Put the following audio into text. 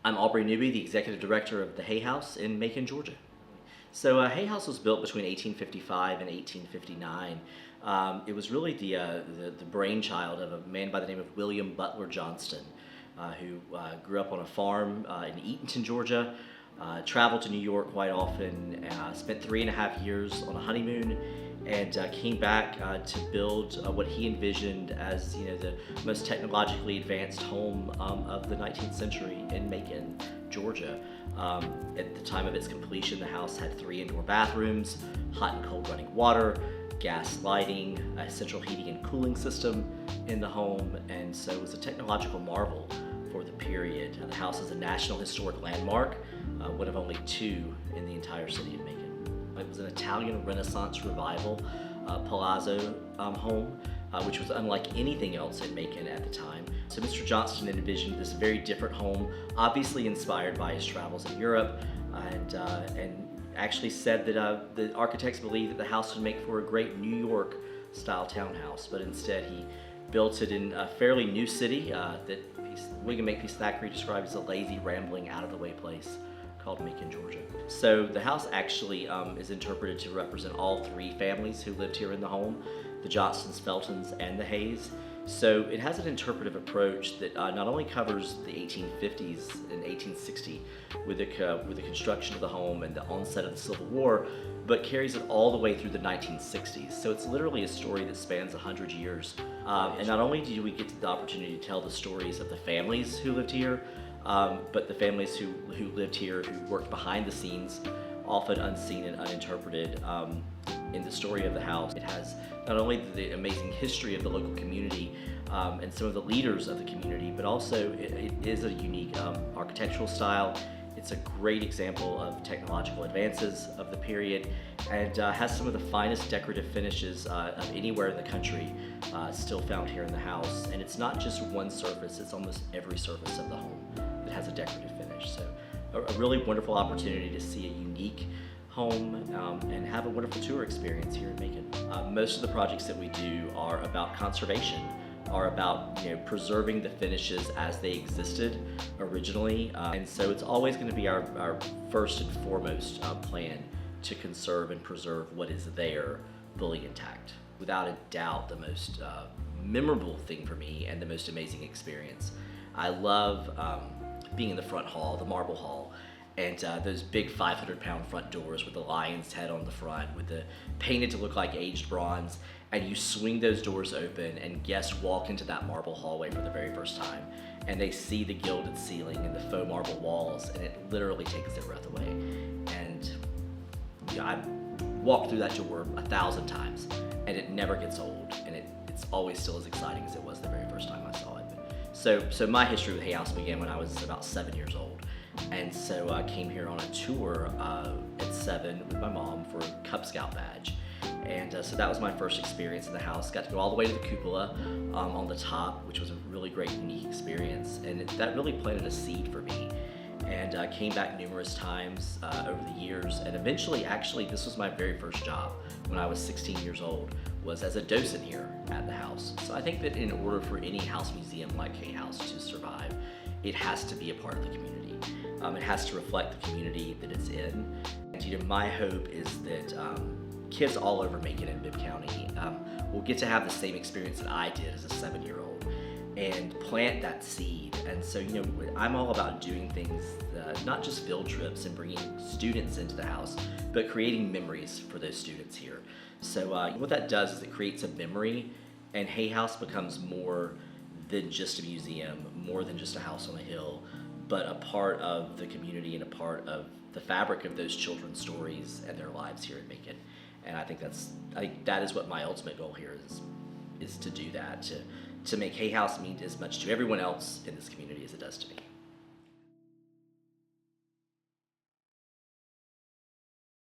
I'm Aubrey Newby, the Executive Director of the Hay House in Macon, Georgia. So Hay House was built between 1855 and 1859. It was really the brainchild of a man by the name of William Butler Johnston, who grew up on a farm in Eatonton, Georgia, traveled to New York quite often, spent 3.5 years on a honeymoon, and came back to build what he envisioned as the most technologically advanced home of the 19th century in Macon, Georgia. At the time of its completion, the house had 3 indoor bathrooms, hot and cold running water, gas lighting, a central heating and cooling system in the home, and so it was a technological marvel for the period. The house is a National Historic Landmark, one of only 2 in the entire city of Macon. It was an Italian Renaissance Revival palazzo home, which was unlike anything else in Macon at the time. So Mr. Johnston envisioned this very different home, obviously inspired by his travels in Europe, and actually said that the architects believed that the house would make for a great New York style townhouse, but instead he built it in a fairly new city that William Makepeace Thackeray described as a lazy, rambling, out-of-the-way place called Macon, Georgia. So the house actually is interpreted to represent all 3 families who lived here in the home, the Johnstons, Feltons, and the Hays. So it has an interpretive approach that not only covers the 1850s and 1860 with the construction of the home and the onset of the Civil War, but carries it all the way through the 1960s. So it's literally a story that spans 100 years. And not only do we get the opportunity to tell the stories of the families who lived here, but the families who lived here, who worked behind the scenes, often unseen and uninterpreted in the story of the house. It has not only the amazing history of the local community and some of the leaders of the community, but also it is a unique architectural style. It's a great example of technological advances of the period, and has some of the finest decorative finishes of anywhere in the country still found here in the house. And it's not just one surface, it's almost every surface of the home that has a decorative finish. So a really wonderful opportunity to see a unique home and have a wonderful tour experience here in Macon. Most of the projects that we do are about conservation, are about preserving the finishes as they existed originally, and so it's always going to be our first and foremost plan to conserve and preserve what is there fully intact. Without a doubt, the most memorable thing for me and the most amazing experience. I love being in the front hall, the marble hall, and those big 500-pound front doors with the lion's head on the front, with the painted to look like aged bronze, and you swing those doors open and guests walk into that marble hallway for the very first time, and they see the gilded ceiling and the faux marble walls, and it literally takes their breath away. And I've walked through that door 1,000 times, and it never gets old, and it's always still as exciting as it was the very first time I saw it. So my history with Hay House began when I was about 7 years old. And so I came here on a tour at 7 with my mom for a Cub Scout badge. And so that was my first experience in the house. Got to go all the way to the cupola on the top, which was a really great, unique experience. And that really planted a seed for me. And I came back numerous times over the years. And eventually, actually, this was my very first job when I was 16 years old, was as a docent here at the house. So I think that in order for any house museum like Hay House to survive, it has to be a part of the community. It has to reflect the community that it's in. And my hope is that kids all over Macon and Bibb County will get to have the same experience that I did as a 7-year-old and plant that seed. And so, I'm all about doing things, not just field trips and bringing students into the house, but creating memories for those students here. So what that does is it creates a memory, and Hay House becomes more than just a museum, more than just a house on a hill, but a part of the community and a part of the fabric of those children's stories and their lives here in Macon. And I think that is what my ultimate goal here is to do that, to make Hay House mean as much to everyone else in this community as it does to me.